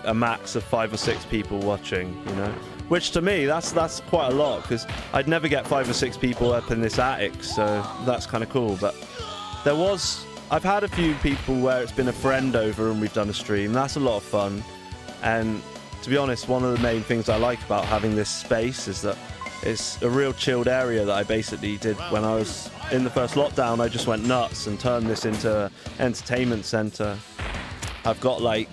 a max of 5 or 6 people watching, you know, which to me that's quite a lot, because I'd never get 5 or 6 people up in this attic, so that's kind of cool. But I've had a few people where it's been a friend over and we've done a stream. That's a lot of fun. And to be honest, one of the main things I like about having this space is that it's a real chilled area that I basically did when I was in the first lockdown. I just went nuts and turned this into an entertainment center. I've got like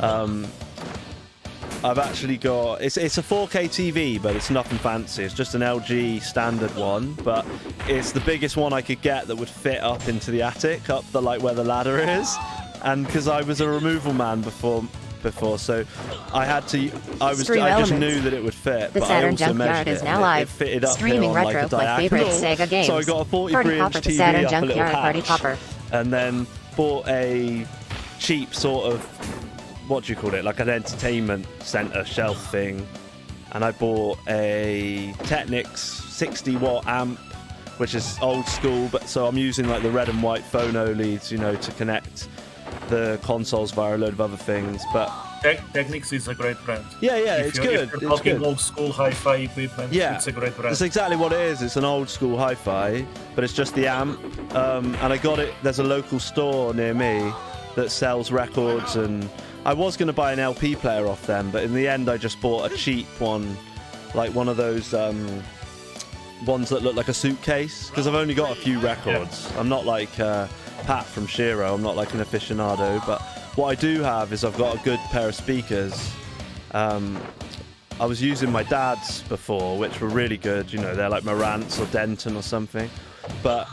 I've actually got it's a 4K TV, but it's nothing fancy. It's just an LG standard one, but it's the biggest one I could get that would fit up into the attic, up the where the ladder is. And because I was a removal man before, so I had to. I just knew that it would fit. The but Saturn I also Junkyard is now it. live. It fitted up Streaming on retro like a my favorite Sega games. So I got a 43-inch TV Saturn up a little Junkyard Party hatch, Popper. and then bought a cheap sort of, what do you call it, like an entertainment center shelf thing. And I bought a Technics 60-watt amp, which is old school, but so I'm using like the red and white phono leads, you know, to connect the consoles via a load of other things. But Technics is a great brand. Yeah, it's good. If you're talking old school hi-fi equipment, yeah, it's a great brand. That's exactly what it is. It's an old school hi-fi, but it's just the amp. And I got it, there's a local store near me that sells records, and I was going to buy an LP player off them, but in the end I just bought a cheap one, like one of those ones that look like a suitcase, because I've only got a few records. I'm not like Pat from Shiro, I'm not like an aficionado, but what I do have is I've got a good pair of speakers. I was using my dad's before, which were really good, you know, they're like Marantz or Denton or something, but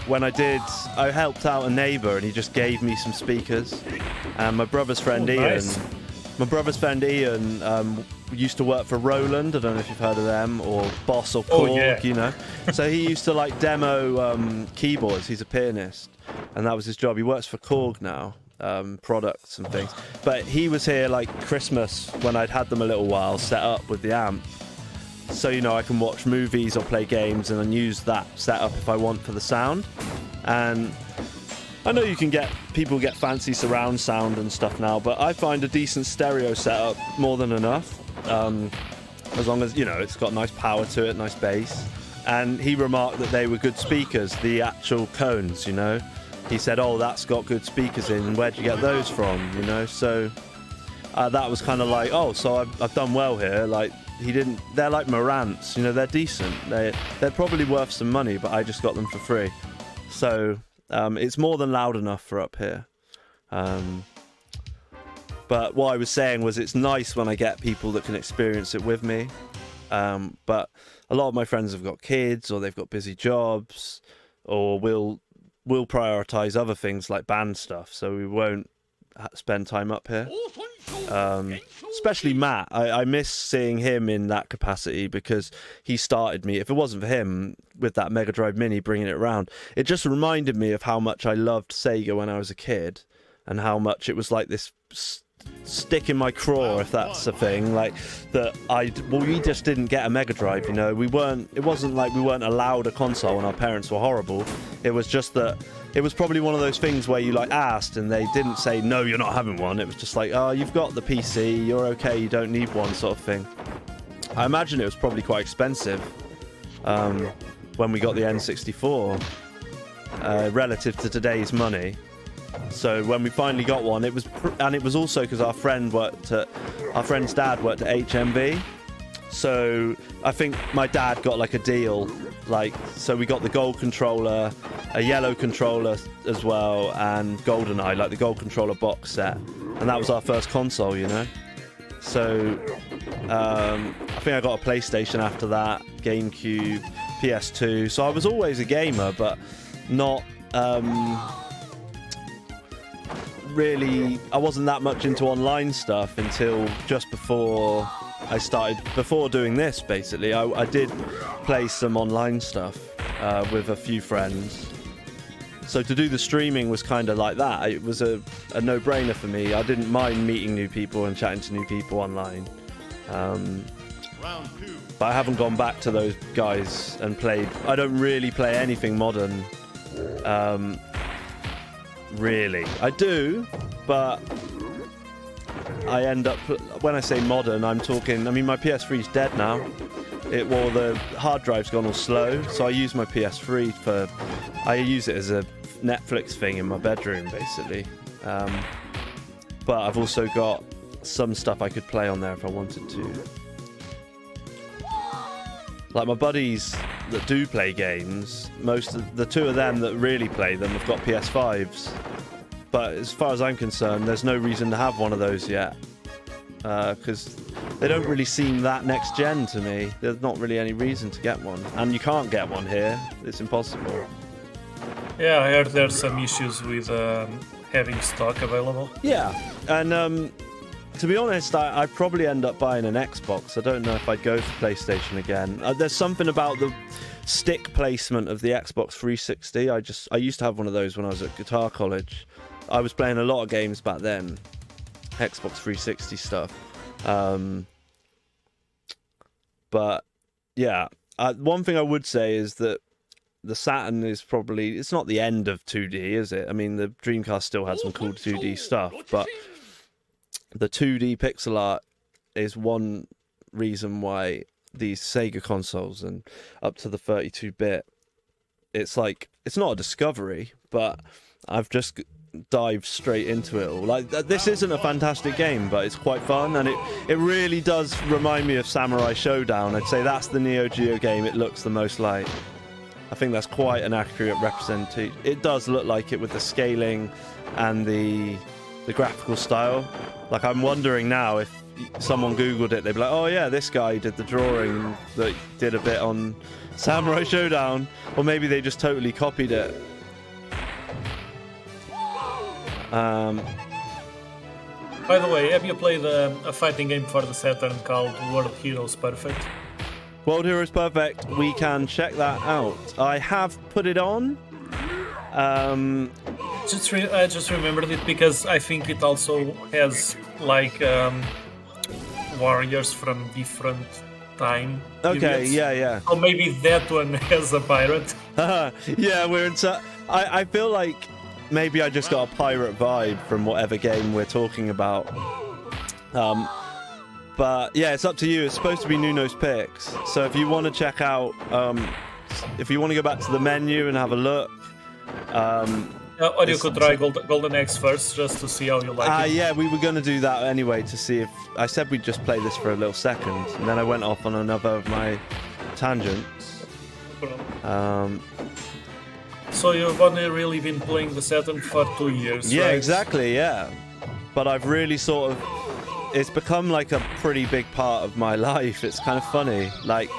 when I helped out a neighbour and he just gave me some speakers. And my brother's friend nice. Ian used to work for Roland. I don't know if you've heard of them, or Boss or Korg, you know. So he used to like demo keyboards. He's a pianist, and that was his job. He works for Korg now, products and things. But he was here like Christmas when I'd had them a little while set up with the amp. So, you know, I can watch movies or play games and then use that setup if I want for the sound. And I know people get fancy surround sound and stuff now, but I find a decent stereo setup more than enough. As long as, you know, it's got nice power to it, nice bass. And he remarked that they were good speakers, the actual cones, you know. He said, oh, that's got good speakers in, and where'd you get those from, you know? So that was kind of like, oh, so I've done well here. Like, they're like Marantz, you know, they're decent. They're probably worth some money, but I just got them for free. So it's more than loud enough for up here. But what I was saying was it's nice when I get people that can experience it with me. But a lot of my friends have got kids, or they've got busy jobs, or will prioritize other things like band stuff, so we won't spend time up here. Especially Matt, I miss seeing him in that capacity, because he started me. If it wasn't for him with that Mega Drive Mini bringing it around, it just reminded me of how much I loved Sega when I was a kid, and how much it was like this stick in my craw, if that's a thing, like that. We just didn't get a Mega Drive, you know. It wasn't like we weren't allowed a console and our parents were horrible. It was just that it was probably one of those things where you like asked and they didn't say no, you're not having one. It was just like, oh, you've got the PC, you're okay, you don't need one, sort of thing. I imagine it was probably quite expensive when we got the N64 relative to today's money. So when we finally got one, it was also because our friend's dad worked at HMV. So I think my dad got like a deal, like, so we got the gold controller, a yellow controller as well, and GoldenEye, like the gold controller box set, and that was our first console, you know. So I think I got a PlayStation after that, GameCube, PS2. So I was always a gamer, but not really. I wasn't that much into online stuff until just before doing this, basically. I did play some online stuff with a few friends. So to do the streaming was kind of like that. It was a no-brainer for me. I didn't mind meeting new people and chatting to new people online. But I haven't gone back to those guys and played. I don't really play anything modern. Really. I do, but I end up, when I say modern, I'm talking, I mean, my PS3's dead now. The hard drive's gone all slow, so I use my PS3 I use it as a Netflix thing in my bedroom, basically. But I've also got some stuff I could play on there if I wanted to. Like my buddies that do play games, the two of them that really play them have got PS5s. But as far as I'm concerned, there's no reason to have one of those yet. Because they don't really seem that next gen to me. There's not really any reason to get one. And you can't get one here. It's impossible. Yeah, I heard there's some issues with having stock available. Yeah, and to be honest, I'd probably end up buying an Xbox. I don't know if I'd go for PlayStation again. There's something about the stick placement of the Xbox 360. I used to have one of those when I was at guitar college. I was playing a lot of games back then, Xbox 360 stuff. But yeah, one thing I would say is that the Saturn is probably, it's not the end of 2D, is it? I mean, the Dreamcast still had some cool 2D stuff, but the 2D pixel art is one reason why these Sega consoles and up to the 32-bit, it's like, it's not a discovery, but I've just dived straight into it all. Like, this isn't a fantastic game, but it's quite fun, and it really does remind me of Samurai Showdown. I'd say that's the Neo Geo game it looks the most like. I think that's quite an accurate representation. It does look like it with the scaling and the graphical style. Like, I'm wondering now if someone Googled it, they'd be like, oh yeah, this guy did the drawing that did a bit on Samurai Showdown. Or maybe they just totally copied it. By the way, have you played a fighting game for the Saturn called World Heroes Perfect? World Heroes Perfect, we can check that out. I have put it on. I just remembered it because I think it also has like warriors from different time. Okay, periods. yeah. Or maybe that one has a pirate. Yeah, we're into. I feel like maybe I just got a pirate vibe from whatever game we're talking about. But yeah, it's up to you. It's supposed to be Nuno's picks. So if you want to check out, if you want to go back to the menu and have a look. Or you could try Golden Axe first, just to see how you like it. Yeah, we were going to do that anyway to see if... I said we'd just play this for a little second, and then I went off on another of my tangents. So you've only really been playing the Saturn for 2 years, Yeah, right? exactly, yeah. But I've really sort of... It's become like a pretty big part of my life. It's kind of funny, like,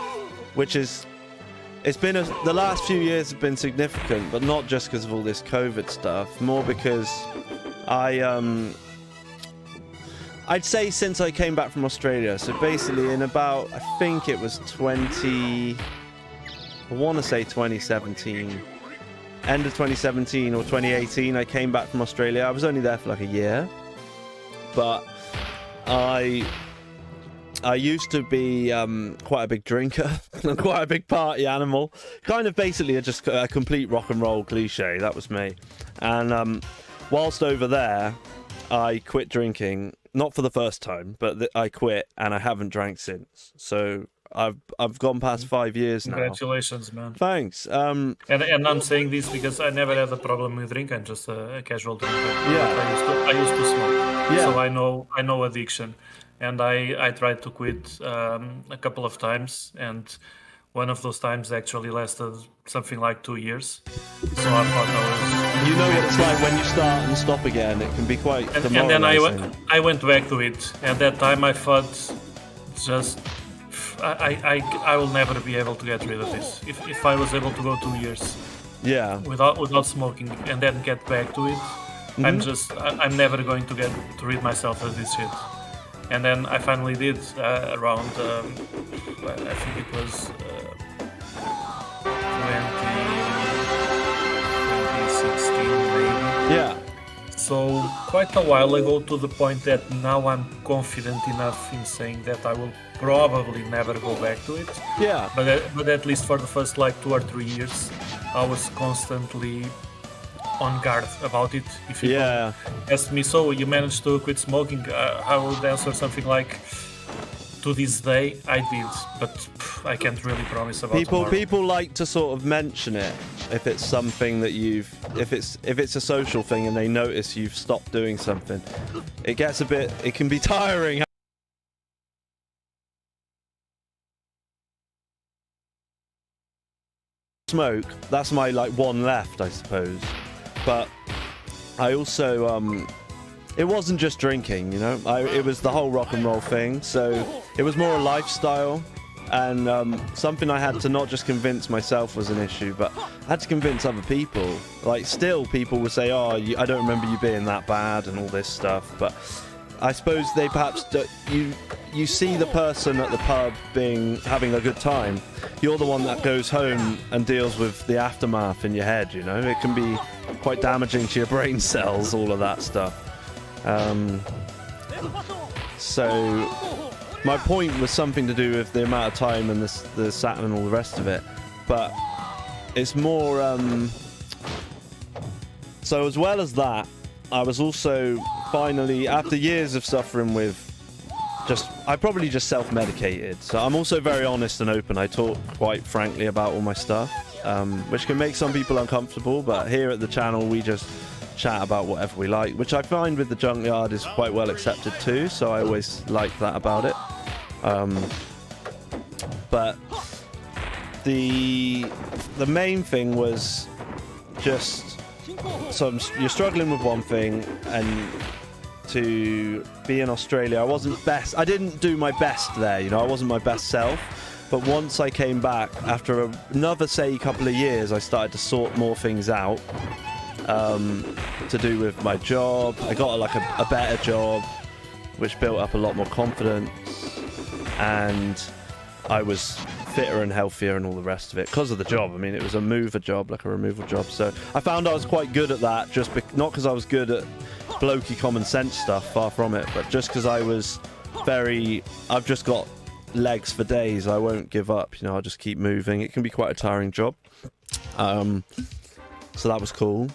which is... It's been the last few years have been significant, but not just because of all this COVID stuff. More because I'd say since I came back from Australia. So basically, in about, I think it was 2017, end of 2017 or 2018. I came back from Australia. I was only there for like a year, but I used to be quite a big drinker, quite a big party animal, kind of basically just a complete rock and roll cliche. That was me. And whilst over there, I quit drinking, not for the first time, but I quit and I haven't drank since. So I've gone past 5 years now. Congratulations, man. Thanks. And I'm saying this because I never had a problem with drink. I'm just a casual drinker. Yeah. I used to smoke. Yeah. So I know addiction. And I tried to quit a couple of times, and one of those times actually lasted something like 2 years. So I thought I was... You know what it's like when you start and stop again. It can be quite demoralizing. And then I went back to it. At that time I thought, just... I will never be able to get rid of this. If I was able to go 2 years without smoking and then get back to it, I'm never going to get to rid myself of this shit. And then I finally did around, I think it was 2016 maybe. Yeah. So quite a while ago, to the point that now I'm confident enough in saying that I will probably never go back to it. Yeah. But at least for the first like 2 or 3 years, I was constantly on guard about it. If you ask me, so you managed to quit smoking, I would answer something like, to this day, I did, but I can't really promise about tomorrow. People like to sort of mention it if it's something that if it's a social thing and they notice you've stopped doing something. It can be tiring. Smoke, that's my like one left, I suppose. But I also it wasn't just drinking, you know. It was the whole rock and roll thing. So it was more a lifestyle, and something I had to not just convince myself was an issue, but I had to convince other people. Like, still people would say, "Oh, I don't remember you being that bad," and all this stuff. But I suppose they perhaps you see the person at the pub having a good time. You're the one that goes home and deals with the aftermath in your head, you know. It can be quite damaging to your brain cells, all of that stuff. So my point was something to do with the amount of time and the Saturn and all the rest of it, but it's more so as well as that, I was also finally, after years of suffering with I probably just self-medicated. So I'm also very honest and open. I talk quite frankly about all my stuff, which can make some people uncomfortable, but here at the channel we just chat about whatever we like, which I find with the Junkyard is quite well accepted too, so I always like that about it. But the main thing was just, so you're struggling with one thing, and to be in Australia, I didn't do my best there, you know. I wasn't my best self, but once I came back after another, say, couple of years, I started to sort more things out to do with my job. I got like a better job, which built up a lot more confidence, and I was fitter and healthier and all the rest of it because of the job. I mean, it was a mover job, like a removal job, so I found I was quite good at that, not because I was good at blokey common sense stuff, far from it, but just because I've just got legs for days. I won't give up, you know. I'll just keep moving. It can be quite a tiring job, so that was cool.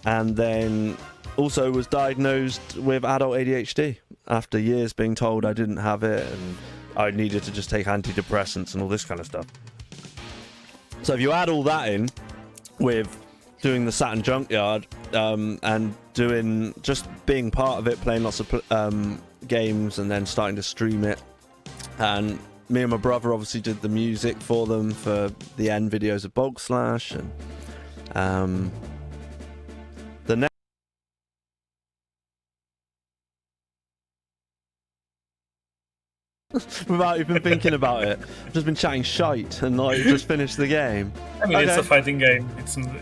And then also was diagnosed with adult ADHD after years being told I didn't have it and I needed to just take antidepressants and all this kind of stuff. So if you add all that in with doing the Saturn Junkyard and just being part of it, playing lots of games, and then starting to stream it, and me and my brother obviously did the music for them for the end videos of Bog Slash, and the next without even thinking about it, I've just been chatting shite and like just finished the game. I mean, okay. It's a fighting game.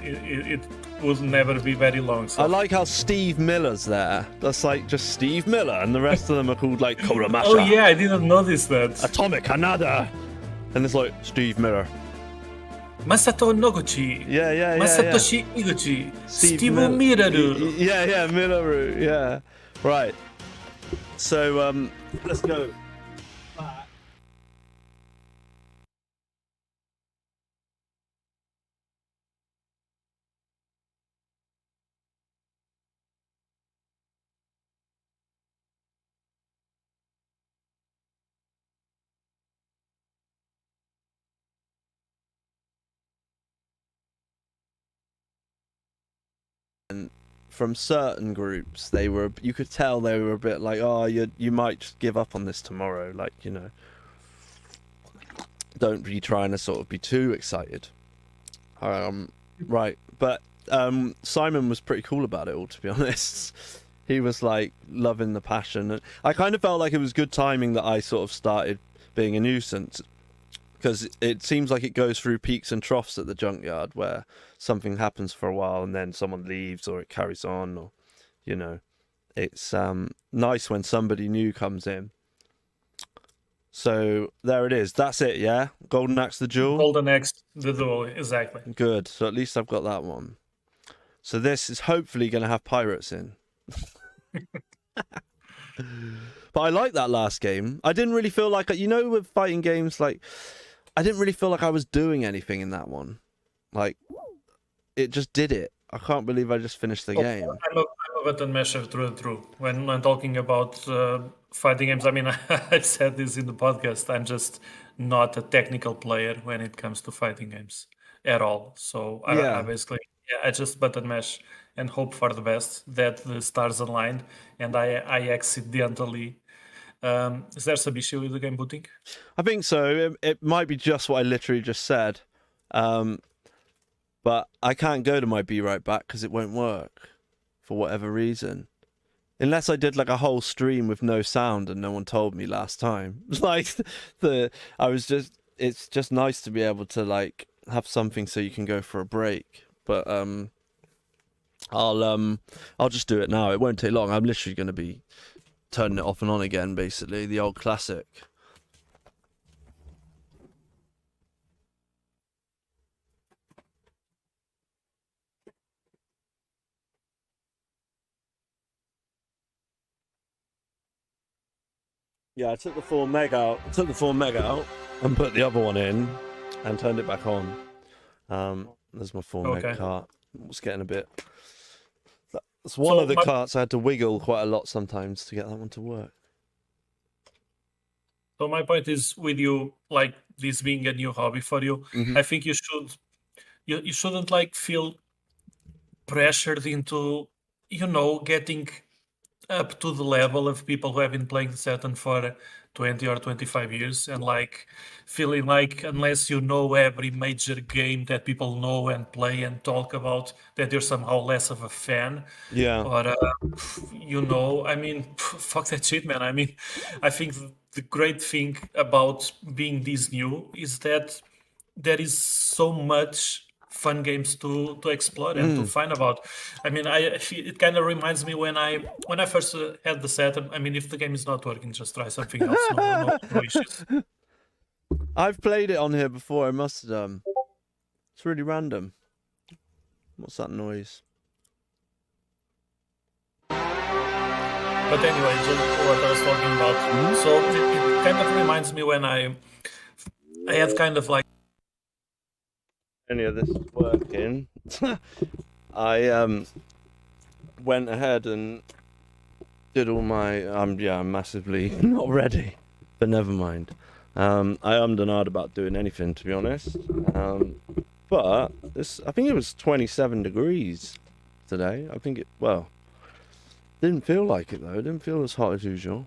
It will never be very long. So. I like how Steve Miller's there. That's like just Steve Miller, and the rest of them are called like Kuramasha. Oh yeah, I didn't notice that. Atomic Hanada, and it's like Steve Miller. Masato Noguchi. Yeah. Masatoshi Iguchi. Steve Miraru. Yeah, Miraru. Yeah, right. So let's go. And from certain groups, you could tell they were a bit like, oh, you might just give up on this tomorrow, like, you know, don't be trying to sort of be too excited. Right, but Simon was pretty cool about it all, to be honest. He was like loving the passion, and I kind of felt like it was good timing that I sort of started being a nuisance, because it seems like it goes through peaks and troughs at the Junkyard, where something happens for a while and then someone leaves or it carries on, or, you know, it's nice when somebody new comes in. So there it is. That's it, yeah? Golden Axe the Duel? Golden Axe the Duel, exactly. Good. So at least I've got that one. So this is hopefully going to have pirates in. But I like that last game. I didn't really feel like, you know, with fighting games, like, I didn't really feel like I was doing anything in that one. Like, it just did it. I can't believe I just finished the game. I'm a button masher through and through. When I'm talking about fighting games, I mean, I've said this in the podcast. I'm just not a technical player when it comes to fighting games at all. So I Yeah. basically, I just button mash and hope for the best that the stars align and I accidentally. Is there some issue with the game booting? I think so. It might be just what I literally just said. But I can't go to my Be Right Back because it won't work for whatever reason. Unless I did like a whole stream with no sound and no one told me last time. Like it's just nice to be able to like have something so you can go for a break. But I'll just do it now. It won't take long. I'm literally going to be turning it off and on again, basically, the old classic. Yeah, I took the 4 meg out. I took the 4 meg out and put the other one in and turned it back on. There's my 4 meg cart. It's getting a bit. That's one of the carts I had to wiggle quite a lot sometimes to get that one to work. So my point is, with you, like this being a new hobby for you, I think you shouldn't like feel pressured into, getting up to the level of people who have been playing Saturn for 20 or 25 years and like feeling like unless you know every major game that people know and play and talk about, that you're somehow less of a fan. Yeah. Or I mean, fuck that shit, man. I mean, I think the great thing about being this new is that there is so much fun games to explore and to find about. I mean, it kind of reminds me when I first had the Saturn. I mean, if the game is not working, just try something else. No issues. I've played it on here before. I must have done. It's really random. What's that noise? But anyway, just what I was talking about. So it kind of reminds me when I had kind of like. Any of this working? I went ahead and did all my. I'm massively not ready, but never mind. I ummed and ahed about doing anything, to be honest. But I think it was 27 degrees today. I think didn't feel like it though. It didn't feel as hot as usual.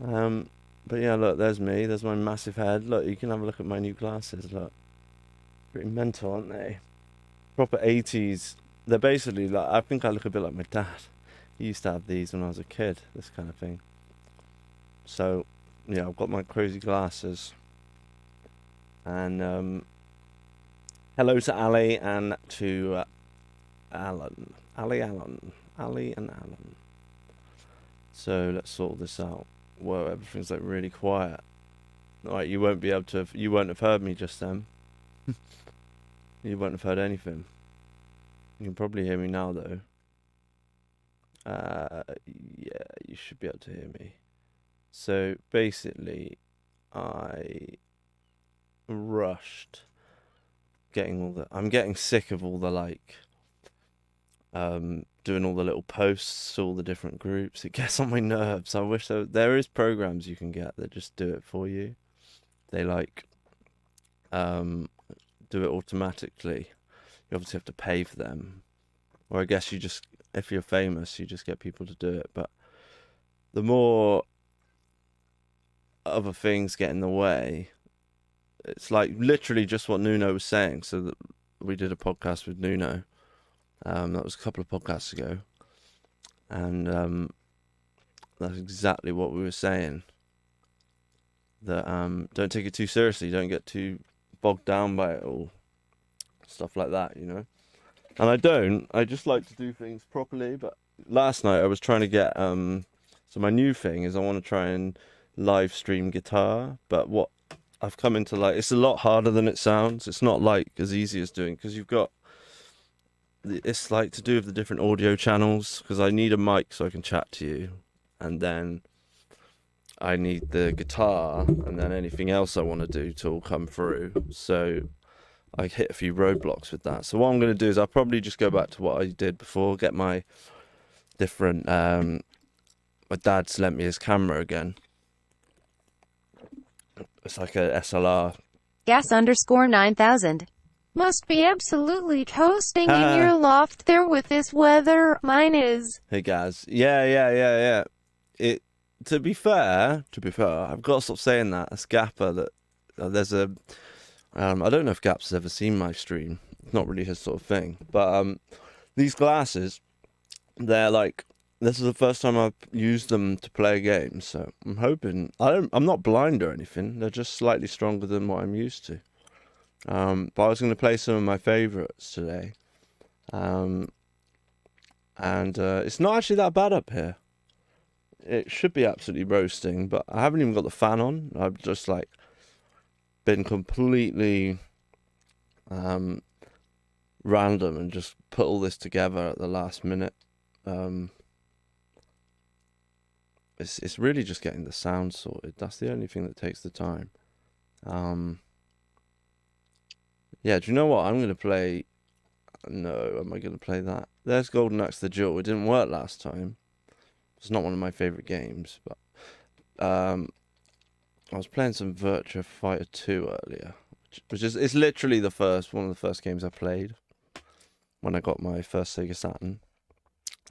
But yeah, look, there's me. There's my massive head. Look, you can have a look at my new glasses. Look, pretty mental, aren't they? Proper 80s. They're basically like, I think I look a bit like my dad. He used to have these when I was a kid. This kind of thing. So yeah, I've got my crazy glasses. And hello to Ali and to Alan. Ali and Alan. So let's sort this out. Whoa, everything's like really quiet. Alright, you won't have heard me just then. You won't have heard anything. You can probably hear me now though. Yeah, you should be able to hear me. So basically, I rushed I'm getting sick of all the doing all the little posts to all the different groups. It gets on my nerves. I wish there is programs you can get that just do it for you. They do it automatically. You obviously have to pay for them, or I guess if you're famous, you just get people to do it. But the more other things get in the way, it's like literally just what Nuno was saying. So that we did a podcast with Nuno. That was a couple of podcasts ago, and that's exactly what we were saying. That don't take it too seriously. Don't get too bogged down by it all. Stuff like that, you know. And I don't. I just like to do things properly. But last night I was trying to get so my new thing is I want to try and live stream guitar. But what I've come into it's a lot harder than it sounds. It's not like as easy as doing, because it's like to do with the different audio channels, because I need a mic so I can chat to you, and then I need the guitar, and then anything else I want to do to all come through. So I hit a few roadblocks with that. So what I'm going to do is I'll probably just go back to what I did before, get my different... my dad's lent me his camera again. It's like a SLR. Gas_9000. Must be absolutely toasting in your loft there with this weather. Mine is. Hey, Gaz. Yeah. To be fair, I've got to stop saying that. It's Gapper that... there's a... I don't know if Gap's ever seen my stream. It's not really his sort of thing. But these glasses, they're like... This is the first time I've used them to play a game, so I'm hoping... I'm not blind or anything. They're just slightly stronger than what I'm used to. But I was going to play some of my favourites today. And it's not actually that bad up here. It should be absolutely roasting, but I haven't even got the fan on. I've just, like, been completely random and just put all this together at the last minute. It's really just getting the sound sorted. That's the only thing that takes the time. Yeah, do you know what? I'm going to play... No, am I going to play that? There's Golden Axe the Duel. It didn't work last time. It's not one of my favourite games, but... I was playing some Virtua Fighter 2 earlier, which is it's literally one of the first games I played when I got my first Sega Saturn.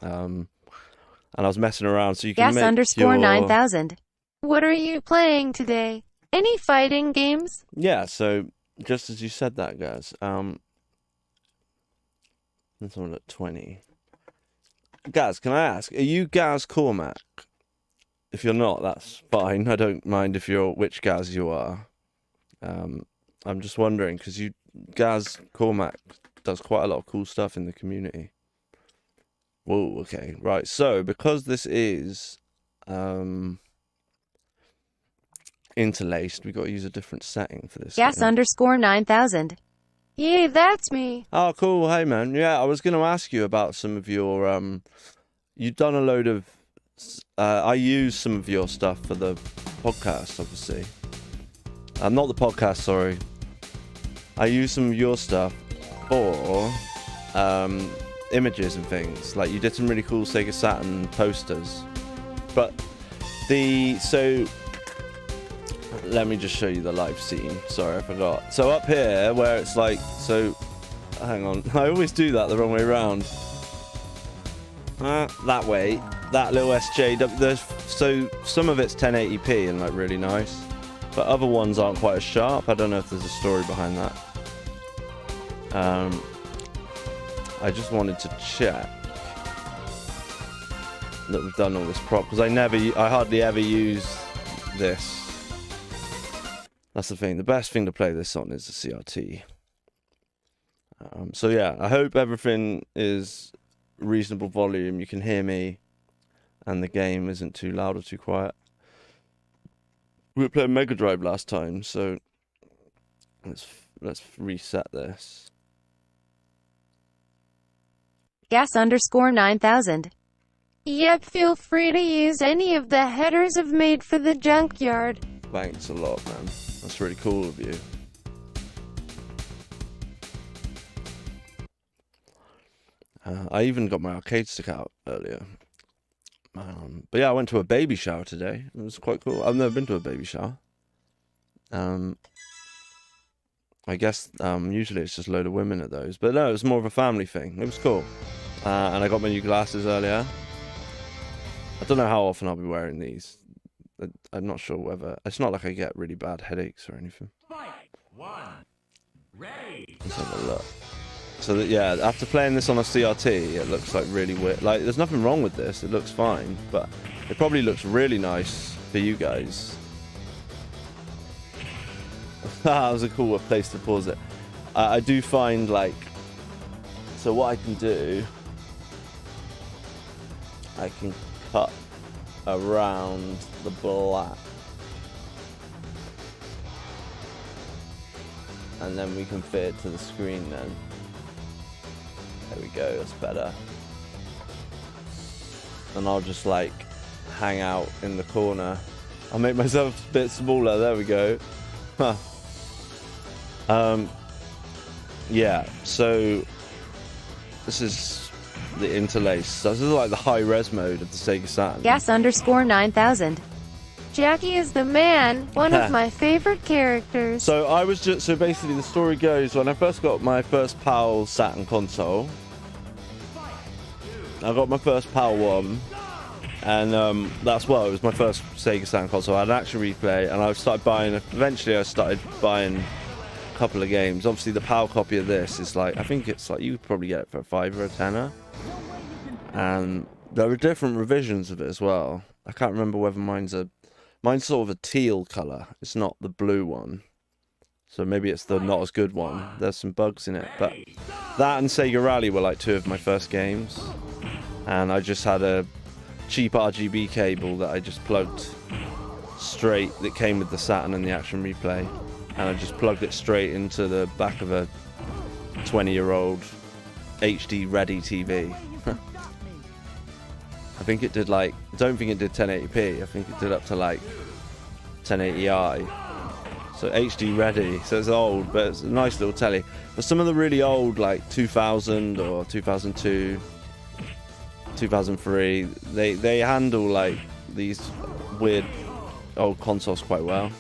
And I was messing around, so you can make Gas_9000. What are you playing today? Any fighting games? Yeah, so just as you said that, guys. Let's have a look at 20. Gaz, can I ask, are you Gaz Cormac? If you're not, that's fine. I don't mind if you're which Gaz you are. I'm just wondering, because Gaz Cormac does quite a lot of cool stuff in the community. Whoa, okay, right. So, because this is interlaced, we've got to use a different setting for this. Gas_9000. Yeah, that's me. Oh, cool. Hey, man. Yeah, I was going to ask you about some of your... you've done a load of... I use some of your stuff for the podcast, obviously. Not the podcast, sorry. I use some of your stuff for... images and things. Like, you did some really cool Sega Saturn posters, but so let me just show you the live scene. Sorry, I forgot. So up here where it's like, so hang on, I always do that the wrong way around. That way, that little SJW, so some of it's 1080p and like really nice, but other ones aren't quite as sharp. I don't know if there's a story behind that. I just wanted to check that we've done all this prop, because I hardly ever use this. That's the thing. The best thing to play this on is the CRT. So yeah, I hope everything is reasonable volume. You can hear me, and the game isn't too loud or too quiet. We were playing Mega Drive last time, so let's reset this. Gas_9000. Yep, feel free to use any of the headers I've made for the Junkyard. Thanks a lot, man. That's really cool of you. I even got my arcade stick out earlier. But yeah, I went to a baby shower today. It was quite cool. I've never been to a baby shower. I guess usually it's just a load of women at those. But no, it was more of a family thing. It was cool. And I got my new glasses earlier. I don't know how often I'll be wearing these. I'm not sure whether... It's not like I get really bad headaches or anything. Let's have a look. So that, yeah, after playing this on a CRT, it looks like really weird. Like, there's nothing wrong with this. It looks fine. But it probably looks really nice for you guys. That was a cool place to pause it. I do find, like... So what I can do... I can cut around the black. And then we can fit it to the screen then. There we go, that's better. And I'll just like hang out in the corner. I'll make myself a bit smaller, there we go. Huh. Yeah, so this is the interlace. So this is like the high-res mode of the Sega Saturn. Gas_9000. Jackie is the man, one of my favorite characters. So so basically the story goes, when I first got my first PAL Saturn console, I got my first PAL 1, and it was my first Sega Saturn console. I had an action replay, and eventually I started buying a couple of games. Obviously the PAL copy of this is like, I think it's like, you could probably get it for a $5 or a $10. And there are different revisions of it as well. I can't remember whether mine's sort of a teal colour. It's not the blue one. So maybe it's the not as good one. There's some bugs in it. But that and Sega Rally were like two of my first games. And I just had a cheap RGB cable that I just plugged straight, that came with the Saturn and the Action Replay. And I just plugged it straight into the back of a 20-year-old HD ready TV. I think it did I don't think it did 1080p. I think it did up to like 1080i. So HD ready. So it's old, but it's a nice little telly. But some of the really old, like 2000 or 2002, 2003, they handle like these weird old consoles quite well.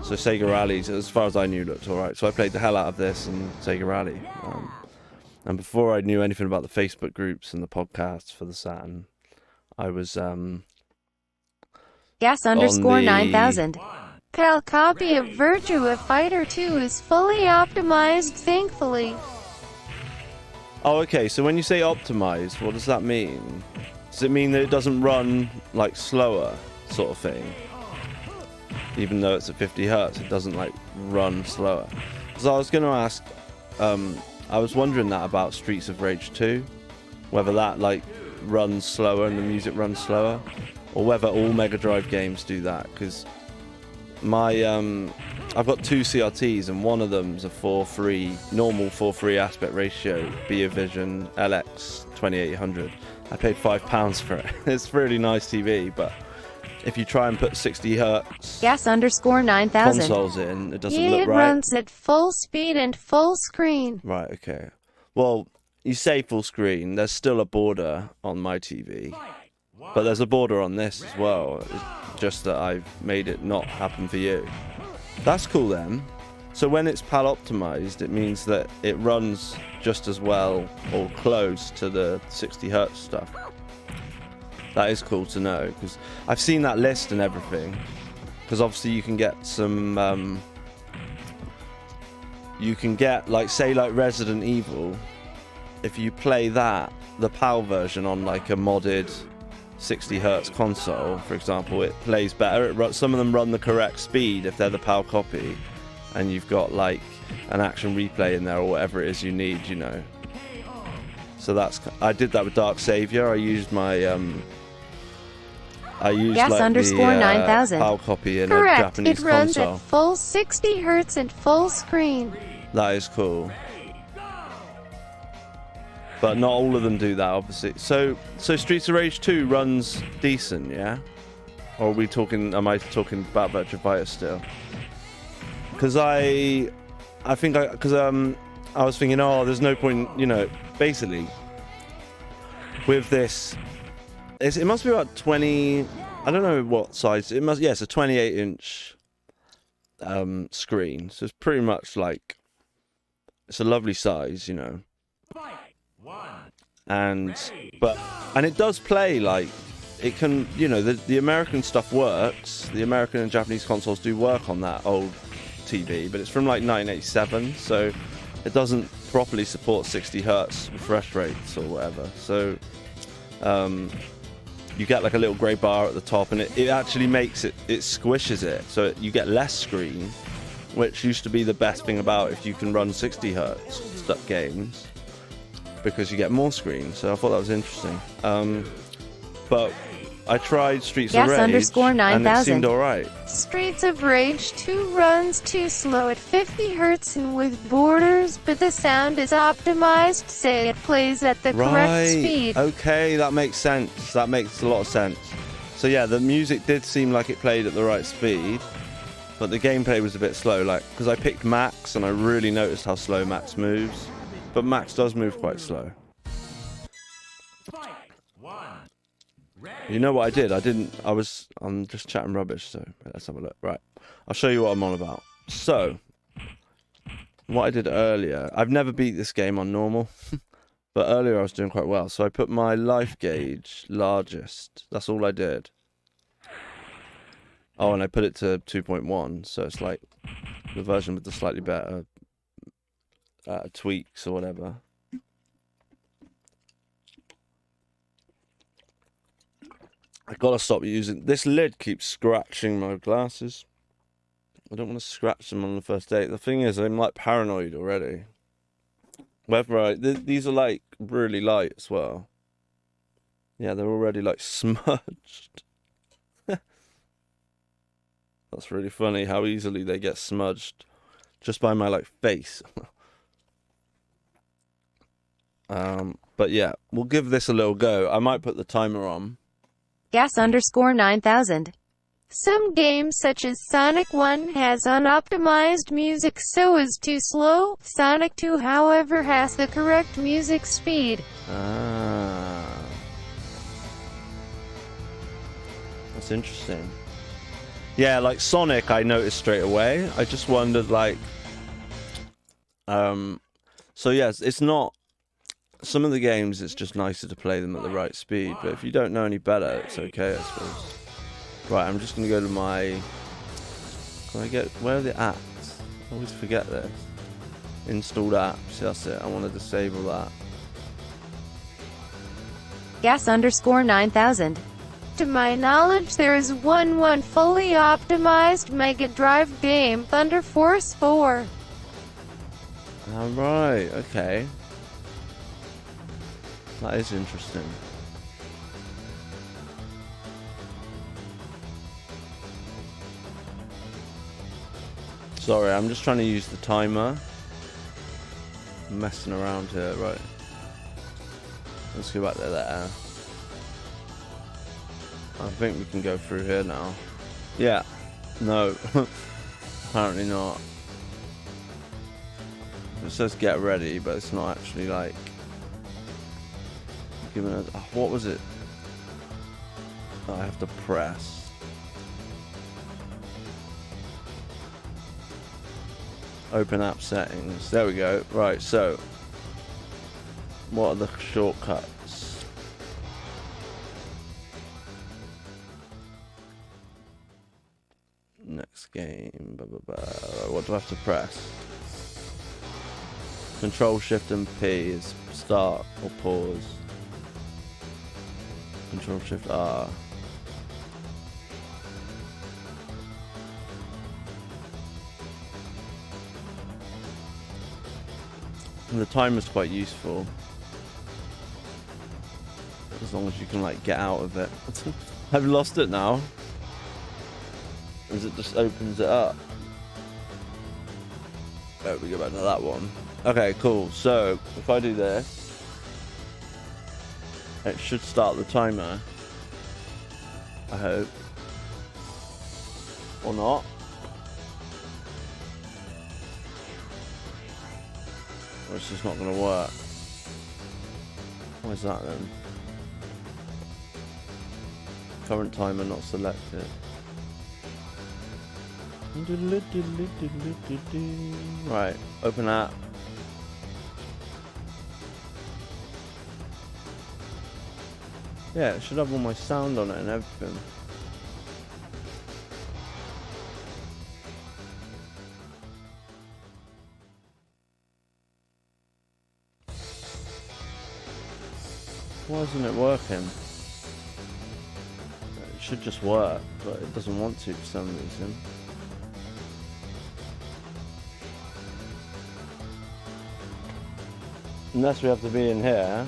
So Sega Rally, as far as I knew, looked alright. So I played the hell out of this and Sega Rally. And before I knew anything about the Facebook groups and the podcasts for the Saturn, I was Gas_9000. PAL copy of Virtua Fighter 2 is fully optimized, thankfully. Oh, okay. So when you say optimized, what does that mean? Does it mean that it doesn't run like slower, sort of thing? Even though it's at 50 hertz, it doesn't like run slower. So I was going to ask, I was wondering that about Streets of Rage 2, whether that like runs slower and the music runs slower, or whether all Mega Drive games do that, because I've got two CRTs and one of them's a 4:3 normal 4:3 aspect ratio Vision LX 2800. I paid £5 for it. It's a really nice TV, but if you try and put 60 hertz Gas_9000 consoles in, it doesn't look right. It runs at full speed and full screen. Right, okay. Well, you say full screen, there's still a border on my TV, but there's a border on this as well. It's just that I've made it not happen for you. That's cool then. So when it's PAL optimized, it means that it runs just as well or close to the 60 hertz stuff. That is cool to know, because I've seen that list and everything. Because obviously you can get some, you can get like Resident Evil. If you play that, the PAL version on like a modded 60 hertz console, for example, it plays better. Some of them run the correct speed if they're the PAL copy, and you've got like an action replay in there or whatever it is you need, you know. So I did that with Dark Savior. I used my Gas_9000 PAL copy in Correct. a Japanese it runs console. At full 60 hertz and full screen. That is cool. But not all of them do that, obviously. So Streets of Rage 2 runs decent, yeah? Or am I talking about Virtua Fighter still? Because I was thinking, there's no point, you know, basically, with this, it must be about 20, I don't know what size, it's a 28-inch screen, so it's pretty much like, it's a lovely size, you know. And it does play like it can, you know, the American stuff works. The American and Japanese consoles do work on that old TV, but it's from like 1987, so it doesn't properly support 60 hertz refresh rates or whatever. So you get like a little grey bar at the top, and it actually makes it squishes it, so you get less screen, which used to be the best thing about if you can run 60 hertz games, because you get more screen. So I thought that was interesting. But I tried Streets of Rage, and it seemed alright. Streets of Rage 2 runs too slow at 50 hertz and with borders, but the sound is optimized, so it plays at the correct speed. Okay, that makes sense. That makes a lot of sense. So yeah, the music did seem like it played at the right speed. but the gameplay was a bit slow, like, because I picked Max and I really noticed how slow Max moves, but Max does move quite slow. You know what I did? I'm just chatting rubbish, so let's have a look. Right, I'll show you what I'm on about. So, what I did earlier, I've never beat this game on normal, but earlier I was doing quite well, so I put my life gauge largest. That's all I did. Oh, and I put it to 2.1, so it's like the version with the slightly better tweaks or whatever. I gotta stop using this lid. Keeps scratching my glasses. I don't want to scratch them on the first date. The thing is, I'm like paranoid already. Whether these are like really light as well. Yeah, they're already like smudged. That's really funny how easily they get smudged just by my like face. But yeah, we'll give this a little go. I might put the timer on. Gas_9000. Some games such as Sonic 1 has unoptimized music so is too slow. Sonic 2 however has the correct music speed. That's interesting. Yeah, like Sonic I noticed straight away. I just wondered like so yes, it's not some of the games it's just nicer to play them at the right speed, but if you don't know any better, it's okay, I suppose. Right, I'm just gonna go to my where are the apps? I always forget this. Installed apps, that's it. I want to disable that. Gas_9000. To my knowledge, there is one fully optimized Mega Drive game, Thunder Force 4. Alright, okay. That is interesting. Sorry, I'm just trying to use the timer. I'm messing around here, right. Let's go back to there. I think we can go through here now. Yeah. No. Apparently not. It says get ready, but it's not actually like giving us. Oh, what was it? Oh, I have to press. Open app settings. There we go. Right, so what are the shortcuts? Next game. Blah, blah, blah. What do I have to press? Control Shift and P is start or pause. Control Shift R. And the timer's quite useful. As long as you can like get out of it. I've lost it now. As it just opens it up. There we go, back to that one. Okay, cool. So if I do this, it should start the timer. I hope. Or not. Or it's just not going to work. Why is that then? Current timer not selected. Right, open app. Yeah, it should have all my sound on it and everything. Why isn't it working? It should just work, but it doesn't want to for some reason. Unless we have to be in here.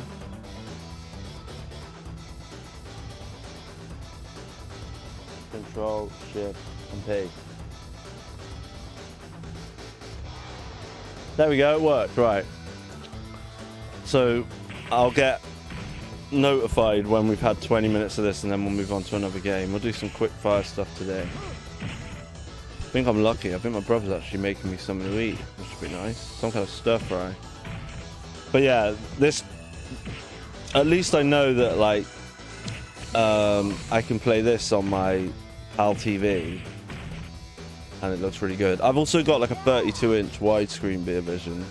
Control, Shift, and P. There we go, it worked, right. So, I'll get notified when we've had 20 minutes of this and then we'll move on to another game. We'll do some quick fire stuff today. think I'm lucky. I think my brother's actually making me something to eat, which would be nice. Some kind of stir fry. But yeah, this... At least I know that, like, I can play this on my PAL TV. And it looks really good. I've also got, like, a 32-inch widescreen Beer Vision.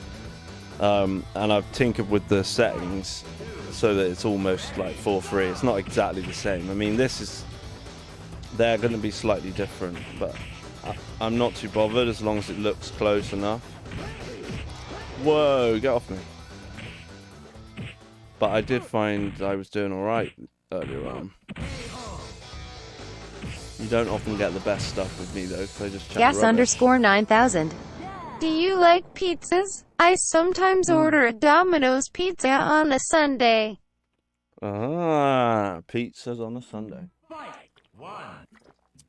And I've tinkered with the settings so that it's almost, like, 4:3. It's not exactly the same. I mean, they're going to be slightly different, but I'm not too bothered as long as it looks close enough. Whoa, get off me. But I did find I was doing alright earlier on. You don't often get the best stuff with me though, because I just chat rubbish. Gas_9000. Do you like pizzas? I sometimes order a Domino's pizza on a Sunday. Ah, pizzas on a Sunday.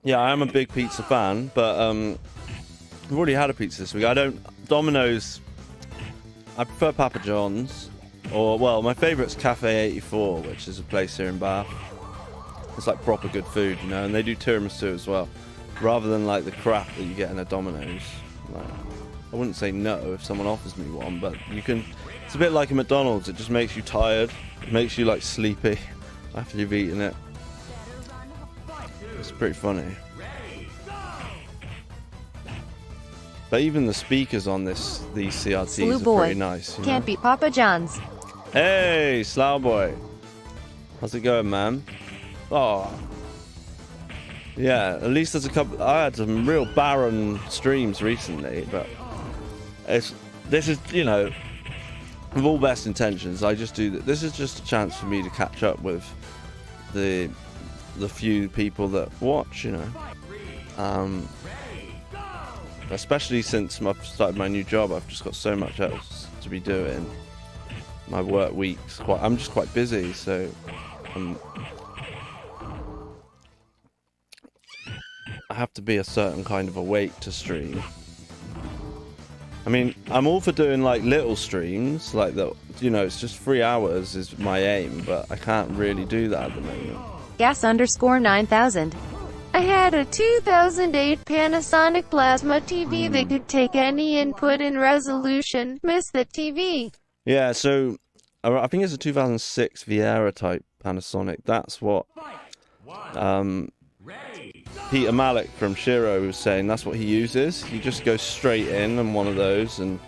Yeah, I am a big pizza fan, but we've already had a pizza this week. Domino's, I prefer Papa John's, or, well, my favourite's Cafe 84, which is a place here in Bath. It's like proper good food, you know, and they do tiramisu as well, rather than like the crap that you get in a Domino's. Like, I wouldn't say no if someone offers me one, but you can, it's a bit like a McDonald's, it just makes you tired, it makes you like sleepy after you've eaten it. It's pretty funny. But even the speakers on these CRTs are pretty nice. You Can't know? beat Papa John's. Hey, Slough Boy. How's it going, man? Oh. Yeah, at least there's a couple. I had some real barren streams recently, but this is, you know, with all best intentions, I just do that. This is just a chance for me to catch up with the few people that watch, you know. Especially since I've started my new job, I've just got so much else to be doing. My work week's I'm just quite busy, so I have to be a certain kind of awake to stream. I mean, I'm all for doing like little streams, like that, you know, it's just 3 hours is my aim, but I can't really do that at the moment. Gas_9000. I had a 2008 Panasonic plasma TV that could take any input in resolution. Miss the TV. Yeah, so I think it's a 2006 Viera type Panasonic. That's what Peter Malik from Shiro was saying. That's what he uses. He just goes straight in on one of those, and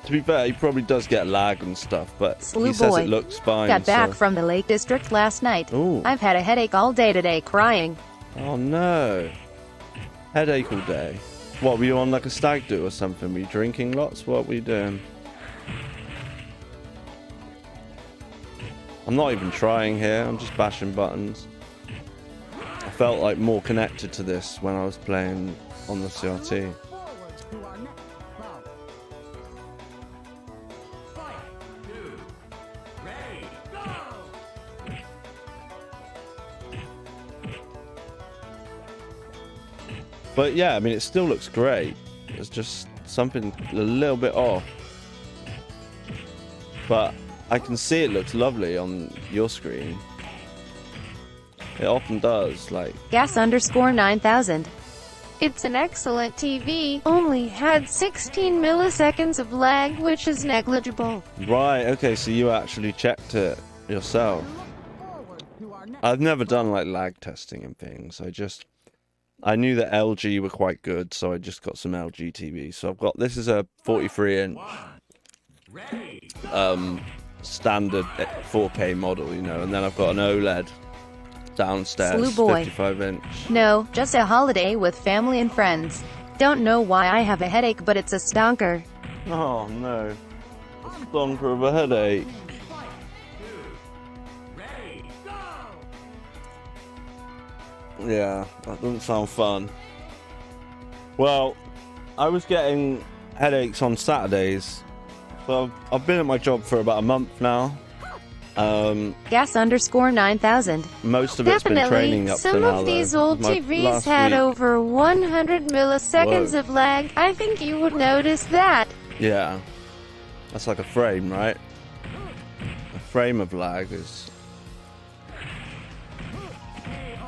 to be fair, he probably does get lag and stuff, but he says it looks fine. Got back from the Lake District last night. Ooh. I've had a headache all day today, crying. Oh no. Headache all day. What, were you on like a stag do or something? Were you drinking lots? What were you doing? I'm not even trying here, I'm just bashing buttons. I felt like more connected to this when I was playing on the CRT. But yeah, I mean, it still looks great. There's just something a little bit off. But I can see it looks lovely on your screen. It often does, like... Gas_9000. It's an excellent TV, only had 16 milliseconds of lag, which is negligible. Right, okay, so you actually checked it yourself. I've never done, like, lag testing and things. I knew that LG were quite good, so I just got some LG TVs. So I've got, this is a 43-inch standard 4K model, you know, and then I've got an OLED downstairs, 55-inch. No, just a holiday with family and friends. Don't know why I have a headache, but it's a stonker. Oh no, a stonker of a headache. Yeah, that doesn't sound fun. Well, I was getting headaches on Saturdays, so I've been at my job for about a month now. Gas_9000. Most of it's been training up to now. Some of these old TVs had over 100 milliseconds of lag. I think you would notice that. Yeah, that's like a frame, right? A frame of lag is...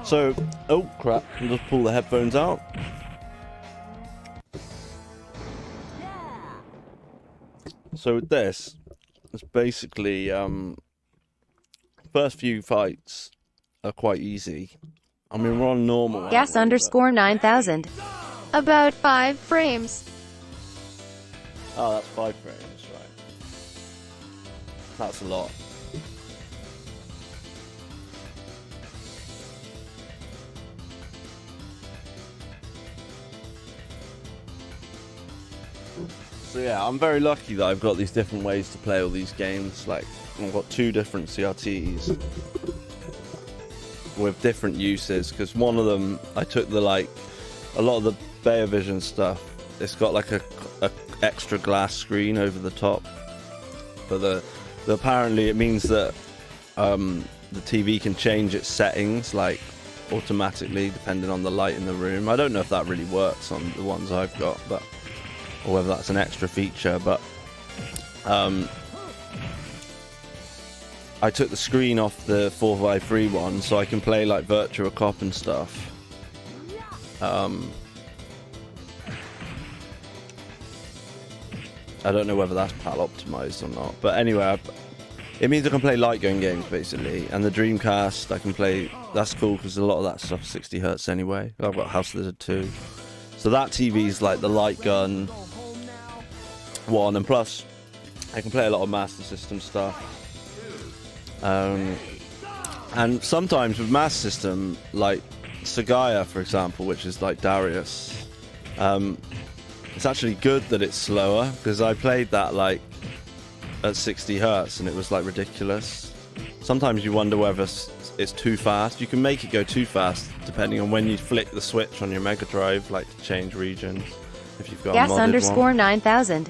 So, oh crap, I'll just pull the headphones out. So with this, it's basically first few fights are quite easy. I mean, we're on normal. Gas underscore 9000. About 5 frames. Oh, that's 5 frames, right. That's a lot. So yeah, I'm very lucky that I've got these different ways to play all these games. Like, I've got 2 different CRTs with different uses, because one of them, I took a lot of the Vision stuff, it's got like a extra glass screen over the top. But apparently it means that the TV can change its settings, like, automatically, depending on the light in the room. I don't know if that really works on the ones I've got, but... or whether that's an extra feature, but I took the screen off the 4x3 one so I can play like Virtua Cop and stuff. I don't know whether that's PAL optimized or not, but anyway, it means I can play light gun games basically, and the Dreamcast I can play. That's cool because a lot of that stuff's 60 Hz anyway. I've got House Lizard 2, so that TV's like the light gun one, and plus I can play a lot of Master System stuff. And sometimes with Master System, like SEGA, for example, which is like Darius, it's actually good that it's slower, because I played that like at 60 Hz and it was like ridiculous. Sometimes you wonder whether it's too fast. You can make it go too fast depending on when you flick the switch on your Mega Drive, like to change regions, if you've got Gas a modded underscore one. 9000.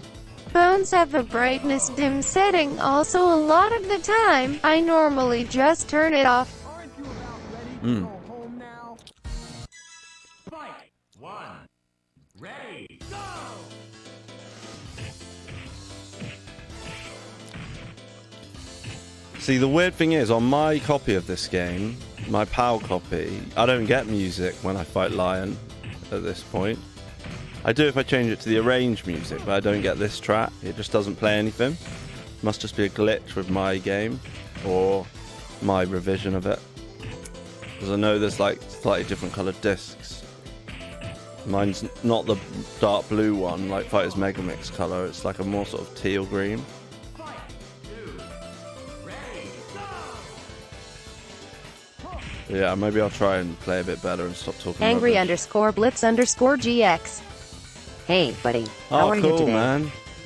Phones have a brightness dim setting, also a lot of the time. I normally just turn it off. Fight! 1. Ready, go! See, the weird thing is, on my copy of this game, my PAL copy, I don't get music when I fight Lion at this point. I do if I change it to the arranged music, but I don't get this track. It just doesn't play anything. Must just be a glitch with my game, or my revision of it. Because I know there's like slightly different coloured discs. Mine's not the dark blue one, like Fighters Megamix colour. It's like a more sort of teal green. Yeah, maybe I'll try and play a bit better and stop talking Angry rubbish. underscore blitz underscore GX. Hey, buddy. How are cool, you today? Man.